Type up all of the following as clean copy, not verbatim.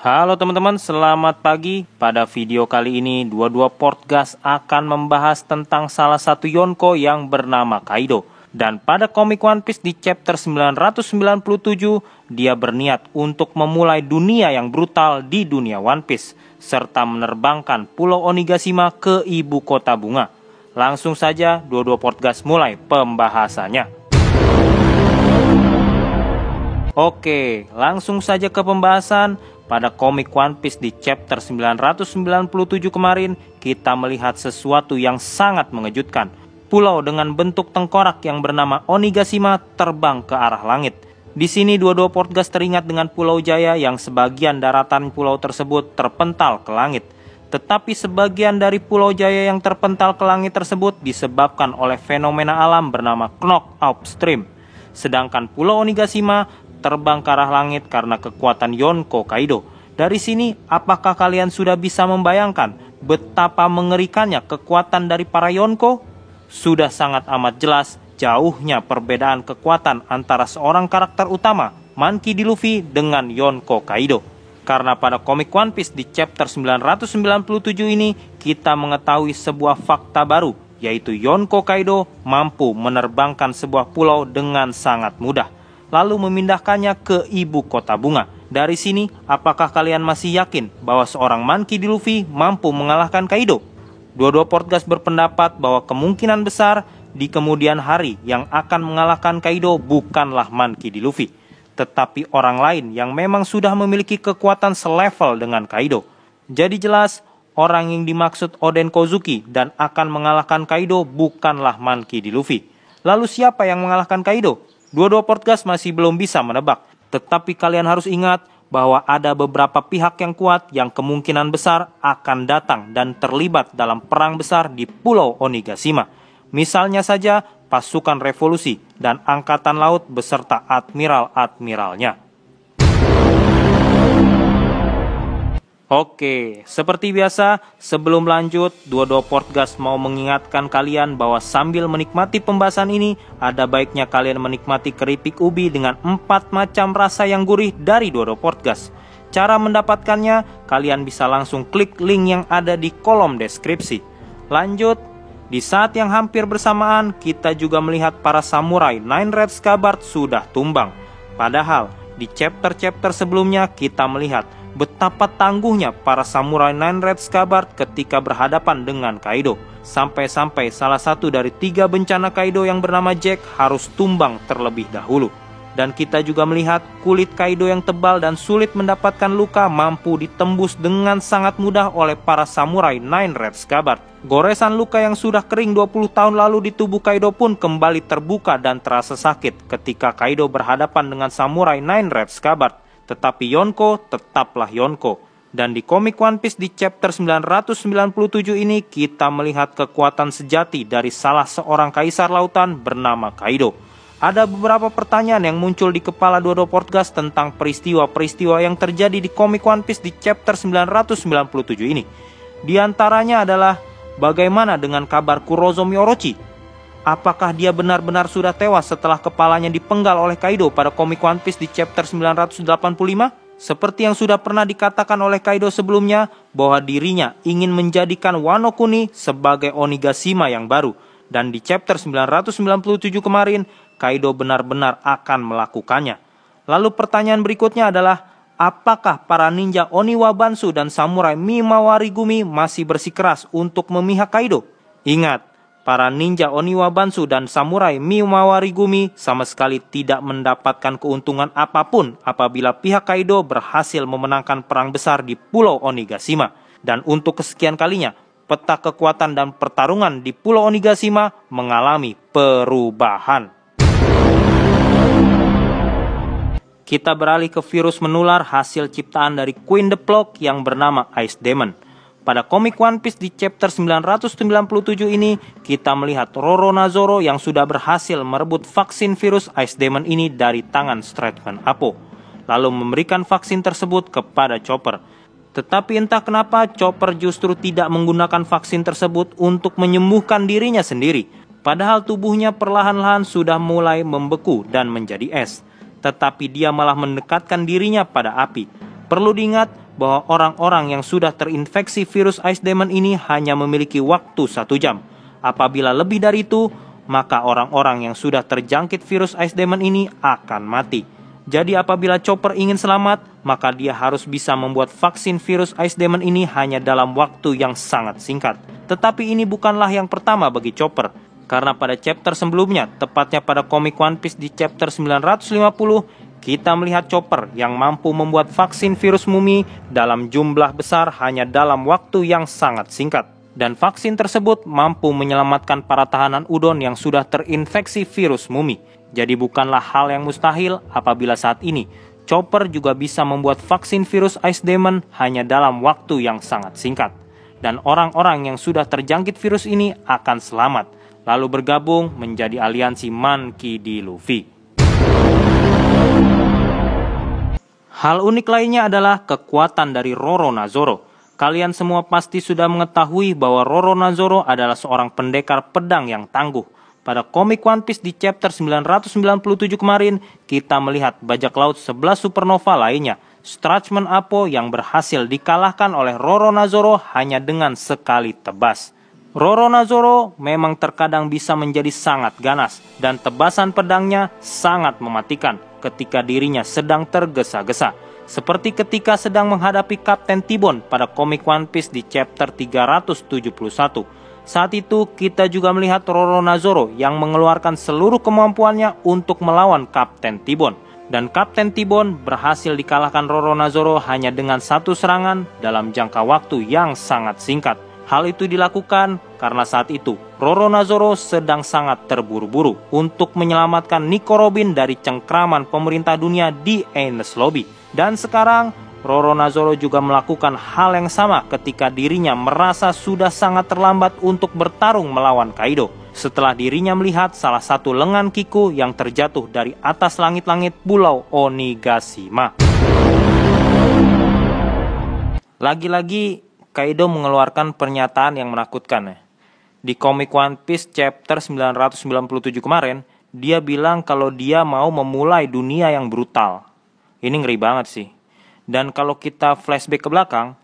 Halo teman-teman, selamat pagi. Pada video kali ini, 22 Podcast akan membahas tentang salah satu Yonko yang bernama Kaido. Dan pada komik One Piece di chapter 997, dia berniat untuk memulai dunia yang brutal di dunia One Piece, serta menerbangkan Pulau Onigashima ke ibu kota bunga. Langsung saja, 22 Podcast mulai pembahasannya. Oke, langsung saja ke pembahasan. Pada komik One Piece di chapter 997 kemarin, kita melihat sesuatu yang sangat mengejutkan. Pulau dengan bentuk tengkorak yang bernama Onigashima terbang ke arah langit. Di sini 22 Podcast teringat dengan Pulau Jaya yang sebagian daratan pulau tersebut terpental ke langit. Tetapi sebagian dari Pulau Jaya yang terpental ke langit tersebut disebabkan oleh fenomena alam bernama knock upstream. Sedangkan Pulau Onigashima terbang ke arah langit karena kekuatan Yonko Kaido. Dari sini, apakah kalian sudah bisa membayangkan betapa mengerikannya kekuatan dari para Yonko? Sudah sangat amat jelas jauhnya perbedaan kekuatan antara seorang karakter utama, Monkey D. Luffy, dengan Yonko Kaido. Karena pada komik One Piece di chapter 997 ini, kita mengetahui sebuah fakta baru, yaitu Yonko Kaido mampu menerbangkan sebuah pulau dengan sangat mudah, lalu memindahkannya ke ibu kota bunga. Dari sini, apakah kalian masih yakin bahwa seorang Monkey D. Luffy mampu mengalahkan Kaido? 22 Podcast berpendapat bahwa kemungkinan besar di kemudian hari yang akan mengalahkan Kaido bukanlah Monkey D. Luffy, tetapi orang lain yang memang sudah memiliki kekuatan selevel dengan Kaido. Jadi jelas, orang yang dimaksud Oden Kozuki dan akan mengalahkan Kaido bukanlah Monkey D. Luffy. Lalu siapa yang mengalahkan Kaido? 22 Podcast masih belum bisa menebak, tetapi kalian harus ingat bahwa ada beberapa pihak yang kuat yang kemungkinan besar akan datang dan terlibat dalam perang besar di Pulau Onigashima. Misalnya saja pasukan revolusi dan angkatan laut beserta admiral-admiralnya. Oke, seperti biasa, sebelum lanjut, 22 Podcast mau mengingatkan kalian bahwa sambil menikmati pembahasan ini, ada baiknya kalian menikmati keripik ubi dengan 4 macam rasa yang gurih dari 22 Podcast. Cara mendapatkannya, kalian bisa langsung klik link yang ada di kolom deskripsi. Lanjut, di saat yang hampir bersamaan, kita juga melihat para samurai Nine Red Scabbard sudah tumbang. Padahal, di chapter-chapter sebelumnya kita melihat betapa tangguhnya para samurai Nine Red Scabbard ketika berhadapan dengan Kaido. Sampai-sampai salah satu dari 3 bencana Kaido yang bernama Jack harus tumbang terlebih dahulu. Dan kita juga melihat kulit Kaido yang tebal dan sulit mendapatkan luka mampu ditembus dengan sangat mudah oleh para samurai Nine Red Scabbard. Goresan luka yang sudah kering 20 tahun lalu di tubuh Kaido pun kembali terbuka dan terasa sakit ketika Kaido berhadapan dengan samurai Nine Red Scabbard. Tetapi Yonko tetaplah Yonko. Dan di komik One Piece di chapter 997 ini kita melihat kekuatan sejati dari salah seorang kaisar lautan bernama Kaido. Ada beberapa pertanyaan yang muncul di kepala 22 Podcast tentang peristiwa-peristiwa yang terjadi di komik One Piece di chapter 997 ini. Di antaranya adalah, bagaimana dengan kabar Kurozomi Orochi? Apakah dia benar-benar sudah tewas setelah kepalanya dipenggal oleh Kaido pada komik One Piece di chapter 985? Seperti yang sudah pernah dikatakan oleh Kaido sebelumnya, bahwa dirinya ingin menjadikan Wano Kuni sebagai Onigashima yang baru. Dan di chapter 997 kemarin, Kaido benar-benar akan melakukannya. Lalu pertanyaan berikutnya adalah, apakah para ninja Oniwa Bansu dan samurai Mimawari Gumi masih bersikeras untuk memihak Kaido? Ingat, para ninja Oniwa Bansu dan samurai Mimawari Gumi sama sekali tidak mendapatkan keuntungan apapun apabila pihak Kaido berhasil memenangkan perang besar di Pulau Onigashima. Dan untuk kesekian kalinya, peta kekuatan dan pertarungan di Pulau Onigashima mengalami perubahan. Kita beralih ke virus menular hasil ciptaan dari Queen the Clock yang bernama Ice Demon. Pada komik One Piece di chapter 997 ini, kita melihat Roronoa yang sudah berhasil merebut vaksin virus Ice Demon ini dari tangan Stratman Apo, lalu memberikan vaksin tersebut kepada Chopper. Tetapi entah kenapa Chopper justru tidak menggunakan vaksin tersebut untuk menyembuhkan dirinya sendiri. Padahal tubuhnya perlahan-lahan sudah mulai membeku dan menjadi es. Tetapi dia malah mendekatkan dirinya pada api. Perlu diingat bahwa orang-orang yang sudah terinfeksi virus Ice Demon ini hanya memiliki waktu 1 jam. Apabila lebih dari itu, maka orang-orang yang sudah terjangkit virus Ice Demon ini akan mati. Jadi apabila Chopper ingin selamat, maka dia harus bisa membuat vaksin virus Ice Demon ini hanya dalam waktu yang sangat singkat. Tetapi ini bukanlah yang pertama bagi Chopper, karena pada chapter sebelumnya, tepatnya pada komik One Piece di chapter 950, kita melihat Chopper yang mampu membuat vaksin virus mumi dalam jumlah besar hanya dalam waktu yang sangat singkat. Dan vaksin tersebut mampu menyelamatkan para tahanan Udon yang sudah terinfeksi virus mumi. Jadi bukanlah hal yang mustahil apabila saat ini Chopper juga bisa membuat vaksin virus Ice Demon hanya dalam waktu yang sangat singkat. Dan orang-orang yang sudah terjangkit virus ini akan selamat, lalu bergabung menjadi aliansi Monkey D. Luffy. Hal unik lainnya adalah kekuatan dari Roronoa. Kalian semua pasti sudah mengetahui bahwa Roronoa adalah seorang pendekar pedang yang tangguh. Pada komik One Piece di chapter 997 kemarin, kita melihat bajak laut 11 supernova lainnya, Strachman Appo, yang berhasil dikalahkan oleh Roronoa hanya dengan sekali tebas. Roronoa memang terkadang bisa menjadi sangat ganas, dan tebasan pedangnya sangat mematikan ketika dirinya sedang tergesa-gesa. Seperti ketika sedang menghadapi Kapten T-Bone pada komik One Piece di chapter 371. Saat itu kita juga melihat Roronoa yang mengeluarkan seluruh kemampuannya untuk melawan Kapten T-Bone. Dan Kapten T-Bone berhasil dikalahkan Roronoa hanya dengan 1 serangan dalam jangka waktu yang sangat singkat. Hal itu dilakukan karena saat itu Roronoa sedang sangat terburu-buru untuk menyelamatkan Nico Robin dari cengkraman pemerintah dunia di Enies Lobby. Dan sekarang Roronoa juga melakukan hal yang sama ketika dirinya merasa sudah sangat terlambat untuk bertarung melawan Kaido. Setelah dirinya melihat salah satu lengan Kiku yang terjatuh dari atas langit-langit pulau Onigashima. Lagi-lagi Kaido mengeluarkan pernyataan yang menakutkan. Di komik One Piece chapter 997 kemarin, dia bilang kalau dia mau memulai dunia yang brutal. Ini ngeri banget sih. Dan kalau kita flashback ke belakang,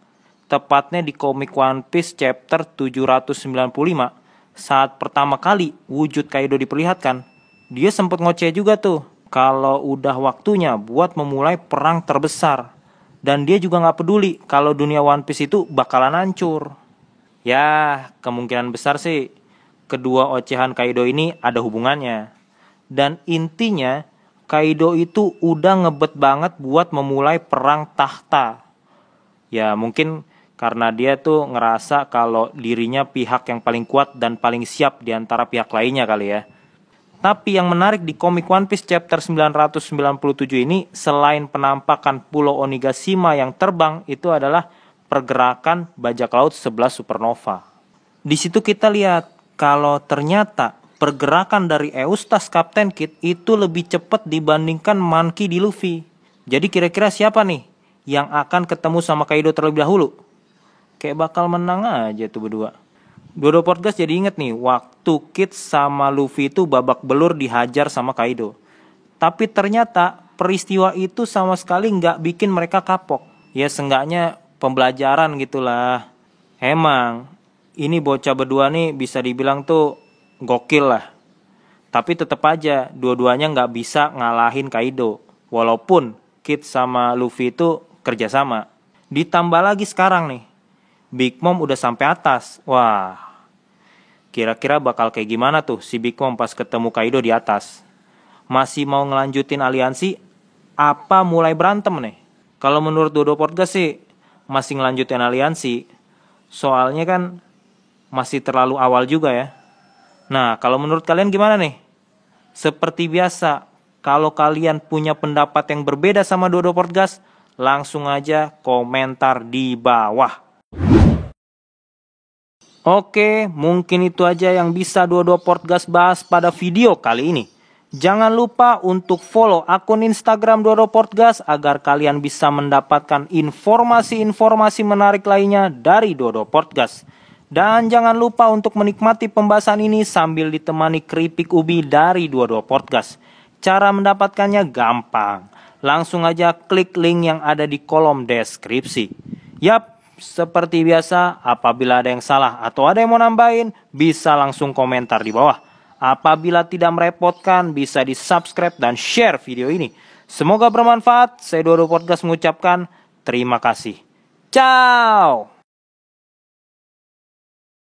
tepatnya di komik One Piece chapter 795, saat pertama kali wujud Kaido diperlihatkan, dia sempat ngoceh juga tuh kalau udah waktunya buat memulai perang terbesar. Dan dia juga gak peduli kalau dunia One Piece itu bakalan hancur. Ya, kemungkinan besar sih kedua ocehan Kaido ini ada hubungannya. Dan intinya Kaido itu udah ngebet banget buat memulai perang tahta. Ya mungkin karena dia tuh ngerasa kalau dirinya pihak yang paling kuat dan paling siap di antara pihak lainnya kali ya. Tapi yang menarik di komik One Piece chapter 997 ini, selain penampakan pulau Onigashima yang terbang, itu adalah pergerakan bajak laut 11 supernova. Di situ kita lihat kalau ternyata pergerakan dari Eustace Captain Kid itu lebih cepat dibandingkan Monkey D. Luffy. Jadi kira-kira siapa nih yang akan ketemu sama Kaido terlebih dahulu? Kayak bakal menang aja tuh berdua. Dodo Podcast jadi inget nih, waktu Kid sama Luffy itu babak belur dihajar sama Kaido. Tapi ternyata peristiwa itu sama sekali nggak bikin mereka kapok. Ya seenggaknya pembelajaran gitulah. Emang ini bocah berdua nih bisa dibilang tuh gokil lah. Tapi tetap aja dua-duanya nggak bisa ngalahin Kaido. Walaupun Kid sama Luffy itu kerjasama. Ditambah lagi sekarang nih, Big Mom udah sampai atas. Wah, kira-kira bakal kayak gimana tuh si Big Mom pas ketemu Kaido di atas? Masih mau ngelanjutin aliansi? Apa mulai berantem nih? Kalau menurut Dodo Podcast sih masih ngelanjutin aliansi. Soalnya kan masih terlalu awal juga ya. Nah, kalau menurut kalian gimana nih? Seperti biasa, kalau kalian punya pendapat yang berbeda sama Dodo Podcast, langsung aja komentar di bawah. Oke, mungkin itu aja yang bisa Dodo Podcast bahas pada video kali ini. Jangan lupa untuk follow akun Instagram Dodo Podcast agar kalian bisa mendapatkan informasi-informasi menarik lainnya dari Dodo Podcast. Dan jangan lupa untuk menikmati pembahasan ini sambil ditemani keripik ubi dari Dodo Podcast. Cara mendapatkannya gampang. Langsung aja klik link yang ada di kolom deskripsi. Yap, seperti biasa, apabila ada yang salah atau ada yang mau nambahin, bisa langsung komentar di bawah. Apabila tidak merepotkan, bisa di-subscribe dan share video ini. Semoga bermanfaat. Saya Dodo Podcast mengucapkan terima kasih. Ciao!